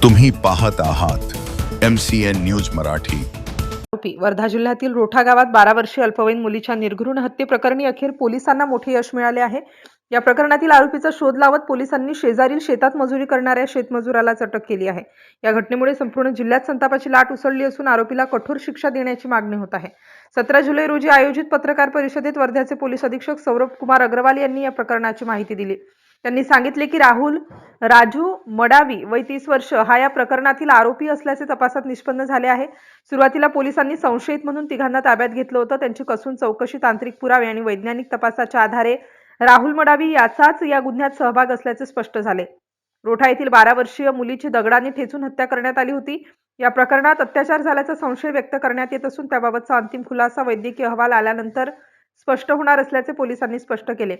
तुम्ही पाहत आहात MCN न्यूज मराठी। वर्धा जिल्ह्यातील रोठा गावात 12 वर्षीय अल्पवयीन मुलीच्या निर्घृण हत्येप्रकरणी अखेर पोलिसांना मोठे यश मिळाले आहे। या प्रकरणातील आरोपीचा शोध लावत पोलिसांनी शेजारील शेतात मजुरी करणाऱ्या शेतमजुराला अटक केली आहे। या घटनेमुळे संपूर्ण जिल्ह्यात संतापाची लाट उसळली असून आरोपीला कठोर शिक्षा देण्याची मागणी होत आहे। 17 जुलै रोजी आयोजित पत्रकार परिषदेत वर्ध्याचे पोलीस अधीक्षक सौरभ कुमार अग्रवाल यांनी या प्रकरणाची माहिती दिली। त्यांनी सांगितले की राहुल राजू मडावी वय 30 वर्ष हा या प्रकरणातील आरोपी असल्याचे तपासात निष्पन्न झाले आहे। सुरुवातीला पोलिसांनी संशयित म्हणून तिघांना ताब्यात घेतलं होतं। त्यांची कसून चौकशी, तांत्रिक पुरावे आणि वैज्ञानिक तपासाच्या आधारे राहुल मडावी याचाच या गुन्ह्यात सहभाग असल्याचे स्पष्ट झाले। रोठा येथील 12 वर्षीय मुलीची दगडाने ठेचून हत्या करण्यात आली होती। या प्रकरणात अत्याचार झाल्याचा संशय व्यक्त करण्यात येत असून त्याबाबतचा अंतिम खुलासा वैद्यकीय अहवाल आल्यानंतर स्पष्ट होणार असल्याचे पोलिसांनी स्पष्ट केले।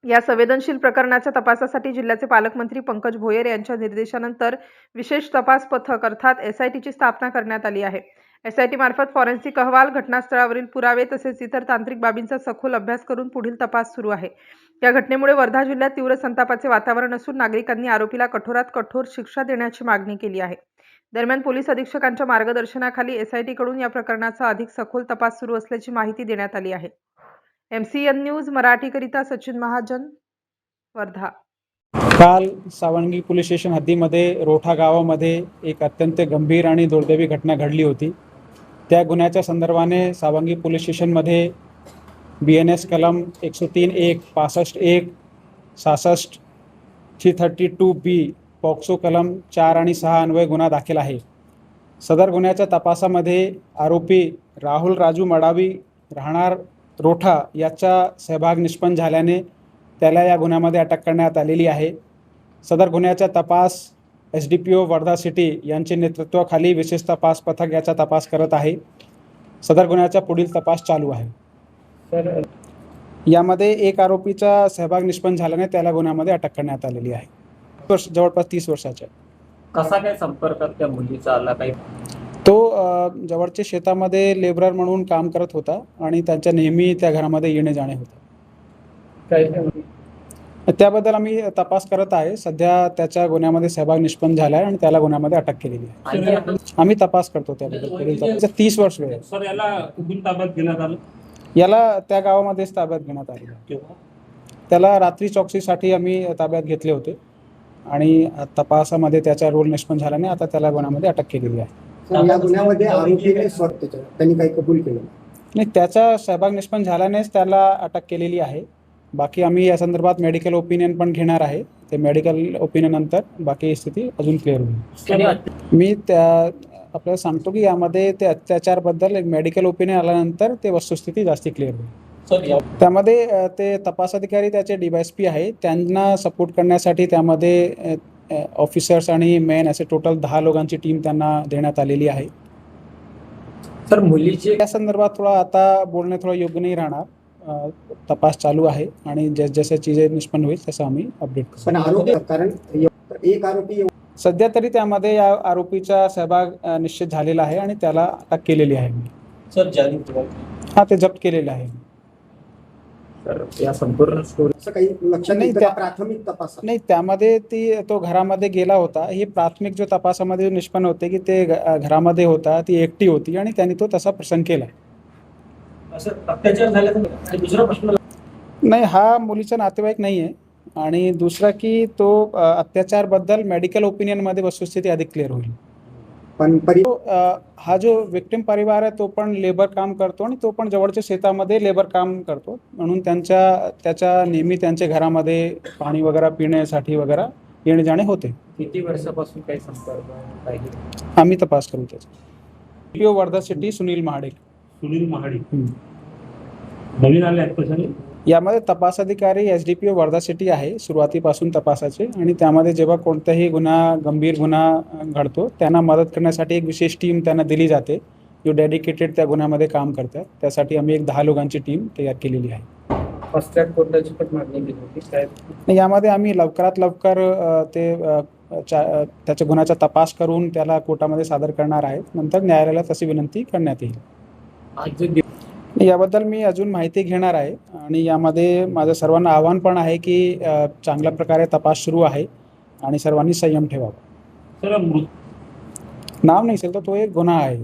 या संवेदनशील प्रकरणाच्या तपासासाठी जिल्ह्याचे पालकमंत्री पंकज भोयर यांच्या निर्देशानंतर विशेष तपास पथक अर्थात SITची स्थापना करण्यात आली आहे। SIT मार्फत फॉरेन्सिक अहवाल, घटनास्थळावरील पुरावे तसेच इतर तांत्रिक बाबींचा सखोल अभ्यास करून पुढील तपास सुरू आहे। या घटनेमुळे वर्धा जिल्ह्यात तीव्र संतापाचे वातावरण असून नागरिकांनी आरोपीला कठोरात कठोर शिक्षा देण्याची मागणी केली आहे। दरम्यान पोलीस अधीक्षकांच्या मार्गदर्शनाखाली SIT कडून या प्रकरणाचा अधिक सखोल तपास सुरू असल्याची माहिती देण्यात आली आहे। MCN न्यूज मराठीकरिता सचिन महाजन, वर्धा। काल सावंगी पोलीस स्टेशन हद्दीमध्ये रोठा गावामध्ये एक अत्यंत गंभीर आणि दुर्दैवी घटना घडली होती। त्या गुन्ह्याच्या संदर्भाने सावंगी पोलीस स्टेशनमध्ये BNS कलम 103(1), 65(1), 66, 332B, पॉक्सो कलम 4 आणि 6 अन्वये गुन्हा दाखल आहे। सदर गुन्ह्याच्या तपासामध्ये आरोपी राहुल राजू मडावी राहणार रोठा याचा सहभाग निष्पन्न झाल्याने त्याला या गुन्ह्यामध्ये अटक करण्यात आलेली आहे। सदर गुन्ह्याचा तपास SDPO वर्धा सिटी यांचे नेतृत्वाखाली विशेष तपास पथक याचा तपास करत आहे। सदर गुन्ह्याचा पुढील तपास चालू आहे। यामध्ये एक आरोपीचा सहभाग निष्पन्न झाल्याने त्याला गुन्ह्यामध्ये अटक करण्यात आलेली आहे। जवळपास 30 वर्षाचा। कसा काय संपर्कात त्या मुलीचा आला काही? तो जवळच्या शेतामध्ये लेबरर म्हणून काम करत होता आणि त्यांच्या नेहमी त्या घरामध्ये येणे जाणे होते। त्याबद्दल आम्ही तपास करत आहे। सध्या त्याच्या गुन्ह्यामध्ये सहभाग निष्पन्न झाला आहे आणि त्याला गुन्ह्यामध्ये अटक केलेली आहे। आम्ही तपास करतो त्याबद्दल। 30 वर्ष वेळ सर, याला कुठून ताब्यात घेण्यात आलं? याला त्या गावामध्येच ताब्यात घेण्यात आले। त्याला रात्री चौकशीसाठी आम्ही ताब्यात घेतले होते आणि तपासामध्ये त्याचा रोल निष्पन्न झाल्याने आता त्याला गुन्ह्यामध्ये अटक केलेली आहे। या गुन्ह्यामध्ये आरोपीने त्यांनी काही कबूल केलं नाही, त्याचा सहभाग निष्पन्न झाल्यानेच त्याला अटक केलेली आहे। बाकी आम्ही या संदर्भात मेडिकल ओपिनियन पण घेणार आहे। ते मेडिकल ओपिनियन नंतर बाकी स्थिती अजून क्लिअर होईल। मी आपल्याला सांगतो की यामध्ये ते अत्याचारबद्दल एक मेडिकल ओपिनियन आल्यानंतर ते वस्तुस्थिती जास्ती क्लिअर होईल। त्यामध्ये ते तपास अधिकारी त्याचे DYSP आहे, त्यांना सपोर्ट करण्यासाठी त्यामध्ये ऑफिसर्स आणि मेन असे टोटल 10 लोकांची टीम त्यांना देण्यात आलेली आहे। सर, मुलीचे या संदर्भात थोडा आता बोलणे थोडं योग्य नाही राहणार। तपास चालू आहे आणि जसे चीजे निष्पन्न होईल तसं आम्ही अपडेट करू। पण आरोपी कारण एक आरोपी सध्या तरी त्यामध्ये या आरोपीचा सहभाग निश्चित झालेला आहे आणि त्याला अटक केलेली आहे। सर, हा, ते जप्त केलेले आहे। सर, या संपूर्ण असं काही लक्षात नाही, नाही, प्राथमिक तपास नाही, त्यामध्ये तो घरामध्ये गेला होता। ही प्राथमिक जो तपासामध्ये निष्पन्न होते की ते घरामध्ये होता, ती एकटी होती आणि त्यांनी तो तसा प्रसंग केला। असं अत्याचार झाला तर दुसरा प्रश्न नाही, हा मुलीचा नातेवाईक नाही आहे आणि दुसरा की तो अत्याचारबद्दल मेडिकल ओपिनियनमध्ये वस्तुस्थिती अधिक क्लिअर होईल। पण हा जो विक्टिम परिवार आहे तो पण लेबर काम करतो आणि तो पण जवळच्या शेतामध्ये लेबर काम करतो, म्हणून त्याच्या नेहमी त्यांच्या घरामध्ये पाणी वगैरे पिण्यासाठी वगैरे येणे जाणे होते। किती वर्षापासून काही संपर्क पाहिजे? आम्ही तपास करू त्याचा। वर्धा सिटी सुनील महाडिक। नवीन आले आहेत यामध्ये तपास अधिकारी SDPO वर्धा सिटी आहे सुरुवातीपासून तपासाचे, आणि त्यामध्ये जेव्हा कोणताही गंभीर गुन्हा घडतो त्यांना मदत करण्यासाठी एक विशेष टीम त्यांना दिली जाते जो डेडिकेटेड त्या गुन्ह्यामध्ये काम करतात। त्यासाठी आम्ही एक 10 लोकांची टीम तयार केलेली आहे। फास्ट ट्रॅक कोर्टाची पण मागणी केली होती काय? यामध्ये आम्ही लवकरात लवकर त्याच्या गुन्ह्याचा तपास करून त्याला कोर्टामध्ये सादर करणार आहेत। नंतर न्यायालयाला तशी विनंती करण्यात येईल। याबद्दल मी अजून माहिती घेणार आहे आणि यामध्ये माझं सर्वांना आव्हान पण आहे की चांगल्या प्रकारे तपास सुरू आहे आणि सर्वांनी संयम ठेवावा। सर मृत नाव नाही सर, तर तो एक गुन्हा आहे.